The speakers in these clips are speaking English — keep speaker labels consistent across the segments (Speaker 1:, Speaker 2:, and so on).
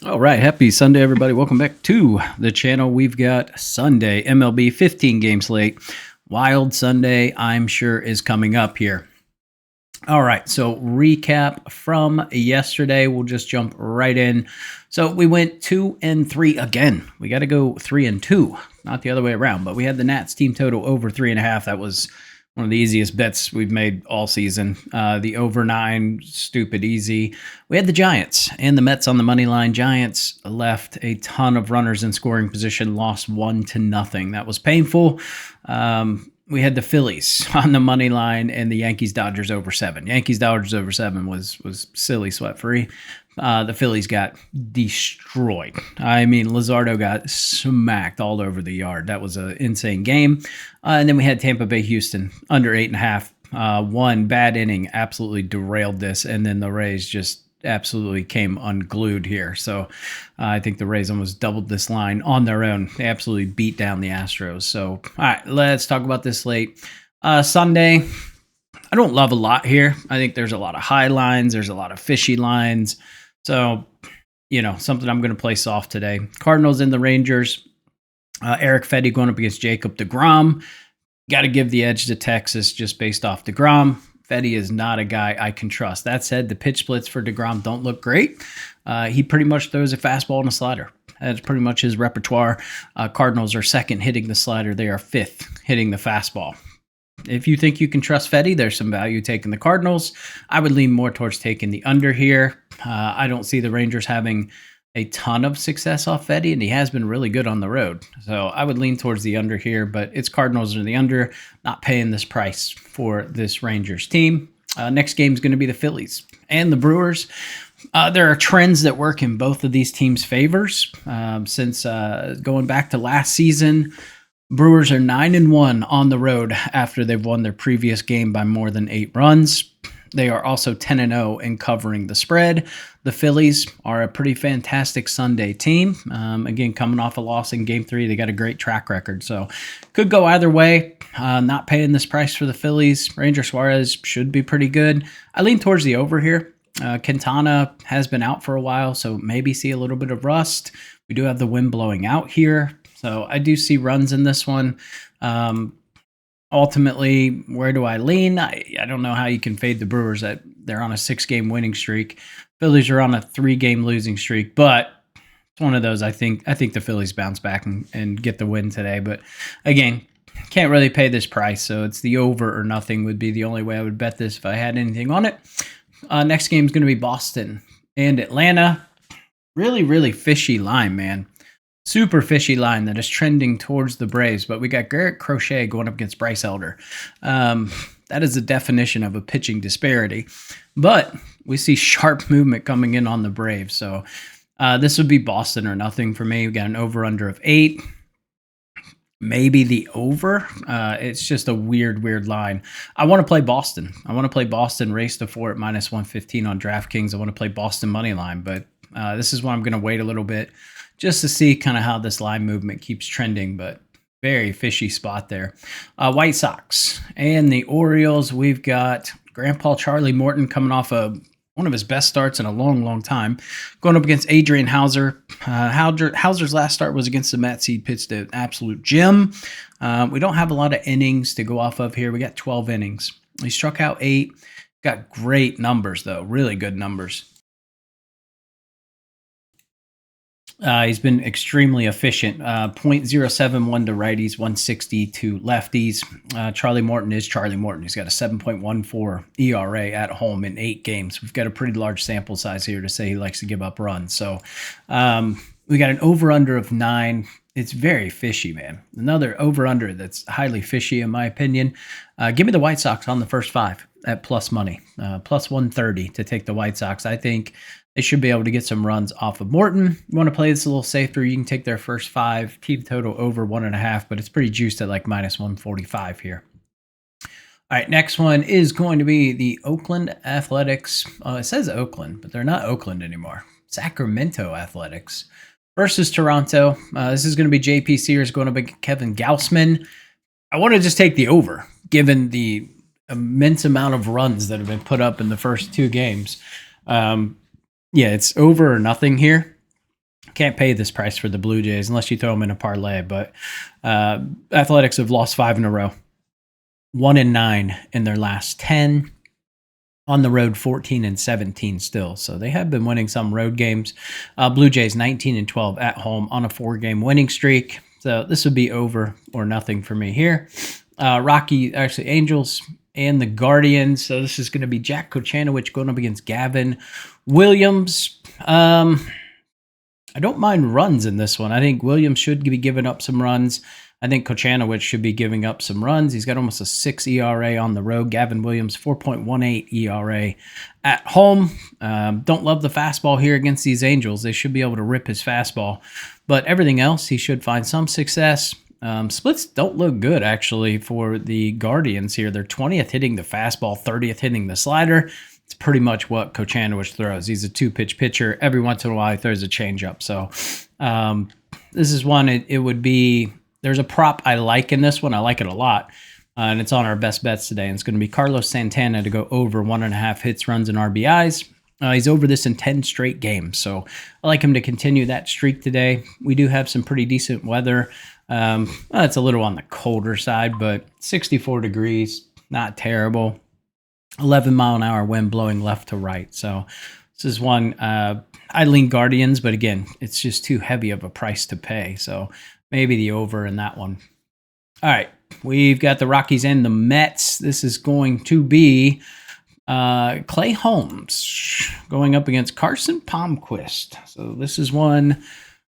Speaker 1: All right, happy Sunday, everybody. Welcome back to the channel. We've got Sunday MLB 15 game slate. Wild Sunday, I'm sure, is coming up here. All right, so recap from yesterday. We'll just jump right in. So we went 2-3 again. We got to go 3-2, not the other way around. But we had the Nats team total over 3.5. That was one of the easiest bets we've made all season. The over 9, stupid easy. We had the Giants and the Mets on the money line. Giants left a ton of runners in scoring position, lost 1-0. That was painful. We had the Phillies on the money line and the Yankees-Dodgers over 7. Yankees-Dodgers over 7 was silly sweat-free. The Phillies got destroyed. I mean, Luzardo got smacked all over the yard. That was an insane game. And then we had Tampa Bay, Houston under 8.5. One bad inning absolutely derailed this, and then the Rays just absolutely came unglued here. So I think the Rays almost doubled this line on their own. They absolutely beat down the Astros. So, all right, let's talk about this slate. Sunday, I don't love a lot here. I think there's a lot of high lines. There's a lot of fishy lines. So, something I'm going to play soft today. Cardinals and the Rangers. Eric Fedde going up against Jacob deGrom. Got to give the edge to Texas just based off deGrom. Fedde is not a guy I can trust. That said, the pitch splits for deGrom don't look great. He pretty much throws a fastball and a slider. That's pretty much his repertoire. Cardinals are second hitting the slider. They are fifth hitting the fastball. If you think you can trust Fedde, there's some value taking the Cardinals. I would lean more towards taking the under here. I don't see the Rangers having a ton of success off Fedde, and he has been really good on the road. So I would lean towards the under here, but it's Cardinals or the under, not paying this price for this Rangers team. Next game is going to be the Phillies and the Brewers. There are trends that work in both of these teams' favors. Since going back to last season, Brewers are 9-1 on the road after they've won their previous game by more than 8 runs. They are also 10-0 in covering the spread. The Phillies are a pretty fantastic Sunday team. Again, coming off a loss in Game 3, they got a great track record. So could go either way. Not paying this price for the Phillies. Ranger Suarez should be pretty good. I lean towards the over here. Quintana has been out for a while, so maybe see a little bit of rust. We do have the wind blowing out here. So I do see runs in this one. Ultimately, where do I lean? I don't know how you can fade the Brewers. They're on a 6-game winning streak. Phillies are on a 3-game losing streak, but it's one of those. I think the Phillies bounce back and get the win today. But again, can't really pay this price, so it's the over or nothing would be the only way I would bet this if I had anything on it. Next game is going to be Boston and Atlanta. Really, really fishy line, man. Super fishy line that is trending towards the Braves, but we got Garrett Crochet going up against Bryce Elder. That is the definition of a pitching disparity, but we see sharp movement coming in on the Braves. So this would be Boston or nothing for me. We got an over-under of 8. Maybe the over. It's just a weird line. I want to play Boston. I want to play Boston race to 4 at -115 on DraftKings. I want to play Boston money line, but this is why I'm going to wait a little bit just to see kind of how this line movement keeps trending, but very fishy spot there. White Sox and the Orioles. We've got Grandpa Charlie Morton coming off one of his best starts in a long time, going up against Adrian Hauser. Hauser's last start was against the Mets. He pitched an absolute gem. We don't have a lot of innings to go off of here. We got 12 innings. He struck out 8. Got great numbers, though. Really good numbers. He's been extremely efficient. 0.071 to righties, 160 to lefties. Charlie Morton is Charlie Morton. He's got a 7.14 ERA at home in 8 games. We've got a pretty large sample size here to say he likes to give up runs. So we got an over-under of 9. It's very fishy, man. Another over-under that's highly fishy in my opinion. Give me the White Sox on the first 5 at plus money. Plus 130 to take the White Sox. I think they should be able to get some runs off of Morton. You want to play this a little safer, you can take their first 5, team total over 1.5, but it's pretty juiced at like -145 here. All right, next one is going to be the Oakland Athletics. It says Oakland, but they're not Oakland anymore. Sacramento Athletics versus Toronto. This is going to be JP Sears going up against Kevin Gausman. I want to just take the over, given the immense amount of runs that have been put up in the first 2 games. Yeah, it's over or nothing here. Can't pay this price for the Blue Jays unless you throw them in a parlay. But Athletics have lost 5 in a row, 1-9 in their last 10. On the road, 14-17 still. So they have been winning some road games. Blue Jays 19-12 at home on a 4-game winning streak. So this would be over or nothing for me here. Angels and the Guardians. So this is going to be Jack Kochanowicz going up against Gavin Williams. I don't mind runs in this one. I think Williams should be giving up some runs. I think Kochanowicz should be giving up some runs. He's got almost a 6 ERA on the road. Gavin Williams, 4.18 ERA at home. Don't love the fastball here against these Angels. They should be able to rip his fastball. But everything else, he should find some success. Splits don't look good, actually, for the Guardians here. They're 20th hitting the fastball, 30th hitting the slider. It's pretty much what Kochanowicz throws. He's a 2-pitch pitcher. Every once in a while, he throws a changeup. So this is one, it would be, there's a prop I like in this one. I like it a lot. And it's on our best bets today. And it's going to be Carlos Santana to go over 1.5 hits, runs, and RBIs. He's over this in 10 straight games. So I like him to continue that streak today. We do have some pretty decent weather. It's a little on the colder side, but 64 degrees, not terrible. 11-mile-an-hour wind blowing left to right. So this is one, I lean Guardians, but again, it's just too heavy of a price to pay. So maybe the over in that one. All right, we've got the Rockies and the Mets. This is going to be Clay Holmes going up against Carson Palmquist. So this is one,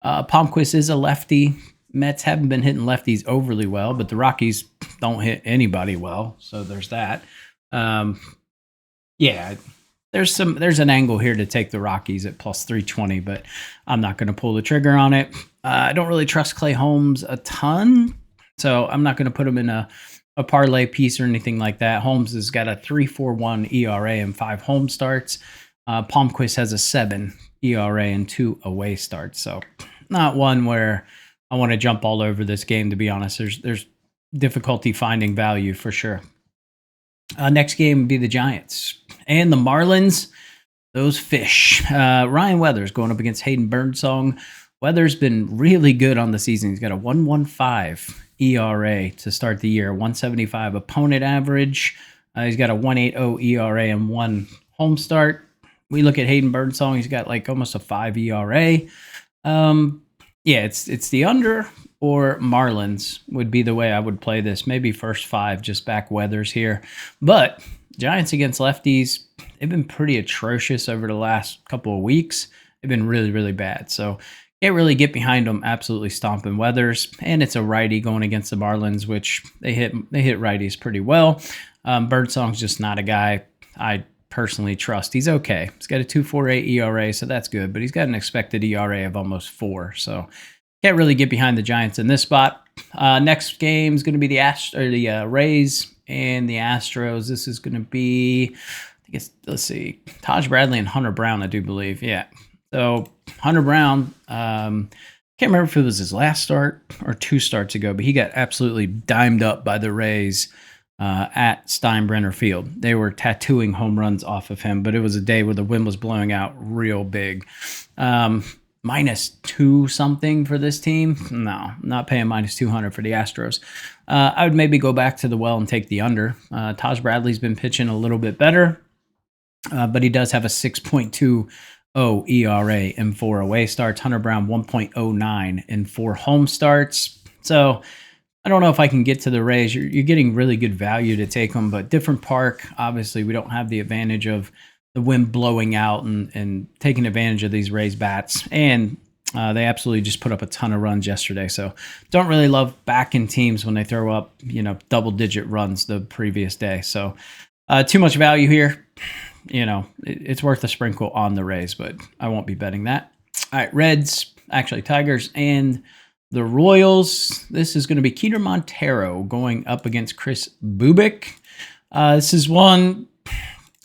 Speaker 1: Palmquist is a lefty. Mets haven't been hitting lefties overly well, but the Rockies don't hit anybody well. So there's that. Yeah, there's an angle here to take the Rockies at plus 320, but I'm not going to pull the trigger on it. I don't really trust Clay Holmes a ton, so I'm not going to put him in a parlay piece or anything like that. Holmes has got a 3.41 ERA and 5 home starts. Palmquist has a 7 ERA and 2 away starts, so not one where I want to jump all over this game, to be honest. There's difficulty finding value for sure. Next game would be the Giants and the Marlins. Those fish. Ryan Weathers going up against Hayden Birdsong. Weathers been really good on the season. He's got a 1.15 ERA to start the year, 1.75 opponent average. He's got a 1.80 ERA and 1 home start. We look at Hayden Birdsong. He's got like almost a 5 ERA. Yeah, it's the under or Marlins would be the way I would play this. Maybe first 5, just back Weathers here. But Giants against lefties, they've been pretty atrocious over the last couple of weeks. They've been really, really bad. So can't really get behind them absolutely stomping Weathers. And it's a righty going against the Marlins, which they hit righties pretty well. Birdsong's just not a guy I personally trust. He's okay. He's got a 2.48 ERA, so that's good. But he's got an expected ERA of almost 4. So can't really get behind the Giants in this spot. Next game is going to be the Rays and the Astros. This is going to be, let's see, Taj Bradley and Hunter Brown, I do believe. Yeah. So Hunter Brown, can't remember if it was his last start or 2 starts ago, but he got absolutely dimed up by the Rays at Steinbrenner Field. They were tattooing home runs off of him, but it was a day where the wind was blowing out real big. -2 something for this team. No, I'm not paying -200 for the Astros. I would maybe go back to the well and take the under. Taj Bradley's been pitching a little bit better, but he does have a 6.20 ERA in 4 away starts. Hunter Brown 1.09 in 4 home starts. So I don't know if I can get to the Rays. You're getting really good value to take them, but different park. Obviously, we don't have the advantage of the wind blowing out and taking advantage of these Rays bats. And they absolutely just put up a ton of runs yesterday. So don't really love backing teams when they throw up, double-digit runs the previous day. So too much value here. It's worth a sprinkle on the Rays, but I won't be betting that. All right, Tigers and the Royals. This is going to be Keter Montero going up against Chris Bubik. This is one,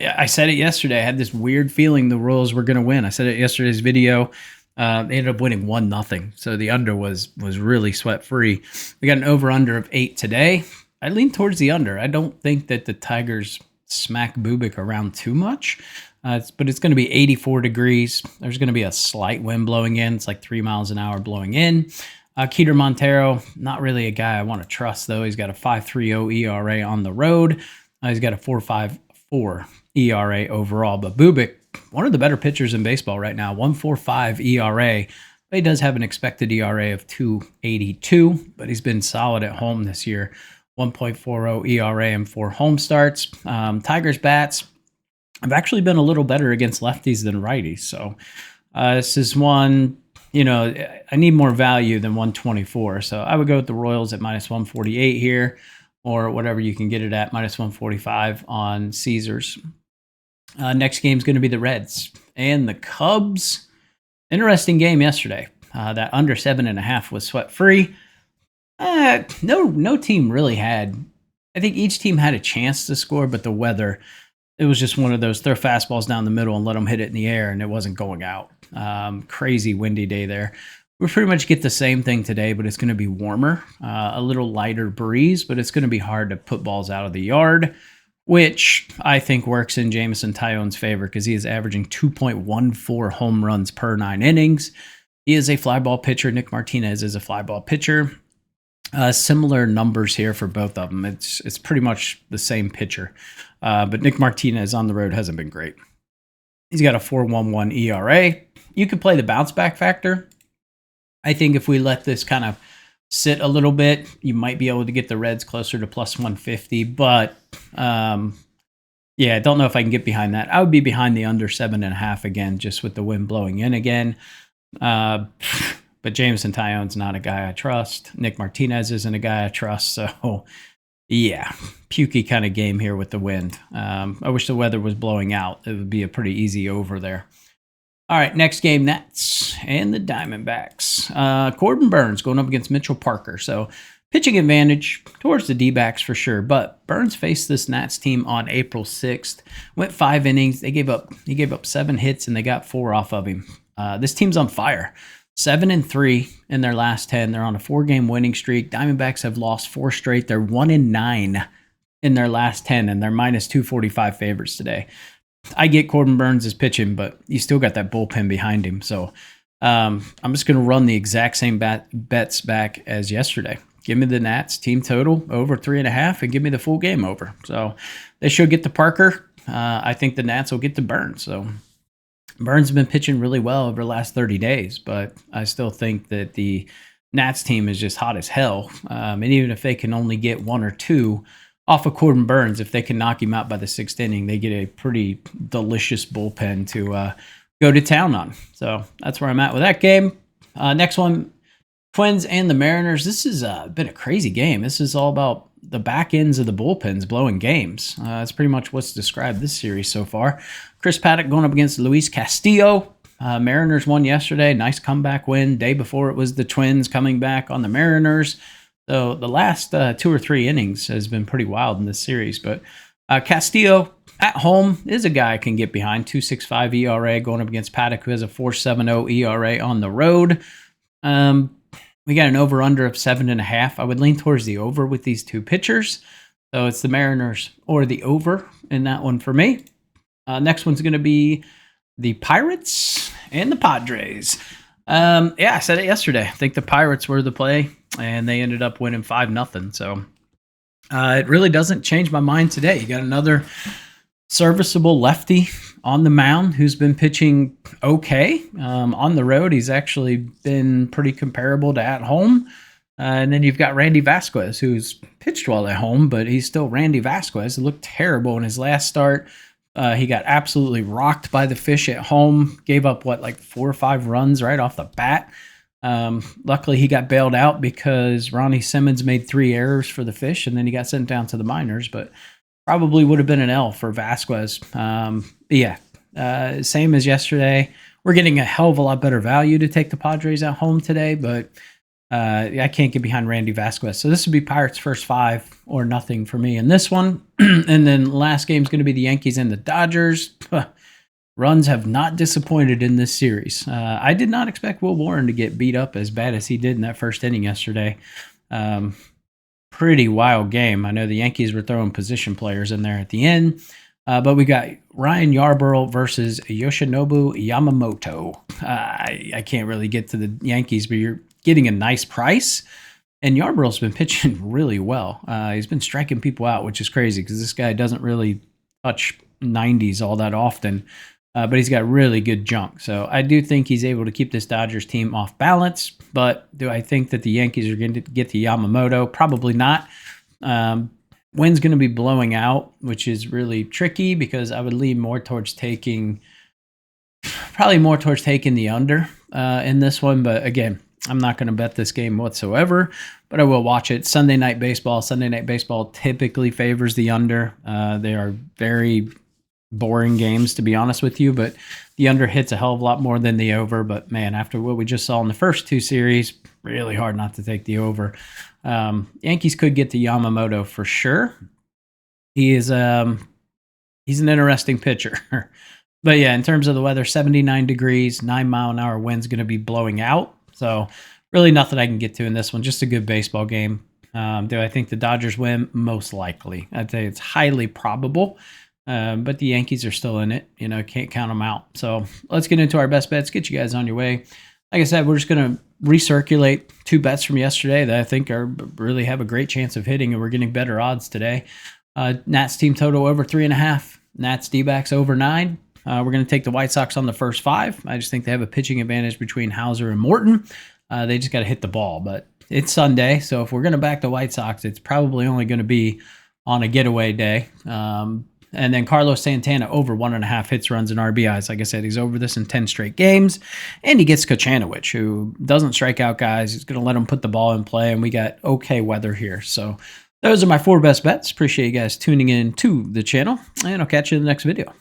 Speaker 1: I said it yesterday. I had this weird feeling the Royals were going to win. I said it yesterday's video. They ended up winning 1-0. So the under was really sweat-free. We got an over-under of 8 today. I lean towards the under. I don't think that the Tigers smack Bubik around too much. But it's going to be 84 degrees. There's going to be a slight wind blowing in. It's like 3 miles an hour blowing in. Keter Montero, not really a guy I want to trust, though. He's got a 5.30 ERA on the road. He's got a 4.54 ERA overall. But Bubic, one of the better pitchers in baseball right now, 1.45 ERA. But he does have an expected ERA of 2.82, but he's been solid at home this year. 1.40 ERA and 4 home starts. Tigers bats have actually been a little better against lefties than righties. So this is one, I need more value than 124. So I would go with the Royals at minus 148 here, or whatever you can get it at, minus 145 on Caesars. Next game is going to be the Reds and the Cubs. Interesting game yesterday. That under 7.5 was sweat free. No team really had. I think each team had a chance to score, but the weather, it was just one of those throw fastballs down the middle and let them hit it in the air, and it wasn't going out. Crazy windy day there. We'll pretty much get the same thing today, but it's going to be warmer, a little lighter breeze, but it's going to be hard to put balls out of the yard, which I think works in Jameson Taillon's favor because he is averaging 2.14 home runs per 9 innings. He is a fly ball pitcher. Nick Martinez is a fly ball pitcher. Similar numbers here for both of them. It's pretty much the same pitcher. But Nick Martinez on the road hasn't been great. He's got a 4.11 ERA. You could play the bounce back factor. I think if we let this kind of sit a little bit, you might be able to get the Reds closer to plus 150. But I don't know if I can get behind that. I would be behind the under 7.5 again, just with the wind blowing in again. But Jameson Taillon's not a guy I trust. Nick Martinez isn't a guy I trust. So, yeah, pukey kind of game here with the wind. I wish the weather was blowing out. It would be a pretty easy over there. All right, next game, Nats and the Diamondbacks. Corbin Burns going up against Mitchell Parker. So, pitching advantage towards the D-backs for sure. But Burns faced this Nats team on April 6th. Went 5 innings. He gave up 7 hits, and they got 4 off of him. This team's on fire. 7-3 in their last 10. They're on a 4-game winning streak. Diamondbacks have lost 4 straight. They're 1-9 in their last 10, and they're minus 245 favorites today. I get Corbin Burns is pitching, but you still got that bullpen behind him. So I'm just going to run the exact same bets back as yesterday. Give me the Nats team total over 3.5 and give me the full game over. So they should get to Parker. I think the Nats will get to Burns. So Burns has been pitching really well over the last 30 days, but I still think that the Nats team is just hot as hell. And even if they can only get 1 or 2 off of Corbin Burns, if they can knock him out by the 6th inning, they get a pretty delicious bullpen to go to town on. So that's where I'm at with that game. Next one, Twins and the Mariners. This has been a crazy game. This is all about the back ends of the bullpens blowing games. That's pretty much what's described this series so far. Chris Paddock going up against Luis Castillo. Mariners won yesterday. Nice comeback win. Day before it was the Twins coming back on the Mariners. So the last 2 or 3 innings has been pretty wild in this series. But Castillo at home is a guy I can get behind. 2.65 ERA going up against Paddock, who has a 4.70 ERA on the road. We got an over-under of 7.5. I would lean towards the over with these 2 pitchers. So it's the Mariners or the over in that one for me. Next one's going to be the Pirates and the Padres. I said it yesterday. I think the Pirates were the play, and they ended up winning 5-0. So it really doesn't change my mind today. You got another serviceable lefty on the mound who's been pitching okay. On the road, he's actually been pretty comparable to at home. And then you've got Randy Vasquez, who's pitched well at home, but he's still Randy Vasquez. It looked terrible in his last start. He got absolutely rocked by the Fish at home, gave up, 4 or 5 runs right off the bat. Luckily, he got bailed out because Ronnie Simmons made 3 errors for the Fish, and then he got sent down to the minors, but probably would have been an L for Vasquez. Same as yesterday. We're getting a hell of a lot better value to take the Padres at home today, but I can't get behind Randy Vasquez. So this would be Pirates first 5 or nothing for me in this one. And then last game is going to be the Yankees and the Dodgers. Runs have not disappointed in this series. I did not expect Will Warren to get beat up as bad as he did in that first inning yesterday. Pretty wild game. I know the Yankees were throwing position players in there at the end. But we got Ryan Yarbrough versus Yoshinobu Yamamoto. I can't really get to the Yankees, but you're getting a nice price. And Yarbrough's been pitching really well. He's been striking people out, which is crazy because this guy doesn't really touch 90s all that often. But he's got really good junk. So I do think he's able to keep this Dodgers team off balance. But do I think that the Yankees are going to get to Yamamoto? Probably not. Wind's going to be blowing out, which is really tricky because I would lean more towards taking the under in this one. But again, I'm not going to bet this game whatsoever, but I will watch it. Sunday Night Baseball typically favors the under. They are very boring games, to be honest with you, but the under hits a hell of a lot more than the over. But man, after what we just saw in the first two series, really hard not to take the over. Yankees could get to Yamamoto for sure. He's an interesting pitcher. But yeah, in terms of the weather, 79 degrees, 9-mile-an-hour wind's going to be blowing out. So really nothing I can get to in this one. Just a good baseball game. Do I think the Dodgers win? Most likely. I'd say it's highly probable. But the Yankees are still in it. Can't count them out. So let's get into our best bets. Get you guys on your way. Like I said, we're just going to recirculate two bets from yesterday that I think really have a great chance of hitting, and we're getting better odds today. Nats team total over 3.5. Nats D-backs over 9. We're going to take the White Sox on the first 5. I just think they have a pitching advantage between Hauser and Morton. They just got to hit the ball, but it's Sunday, so if we're going to back the White Sox, it's probably only going to be on a getaway day. And then Carlos Santana over 1.5 hits, runs, and RBIs. Like I said, he's over this in 10 straight games. And he gets Kochanowicz, who doesn't strike out guys. He's going to let him put the ball in play, and we got okay weather here. So those are my 4 best bets. Appreciate you guys tuning in to the channel, and I'll catch you in the next video.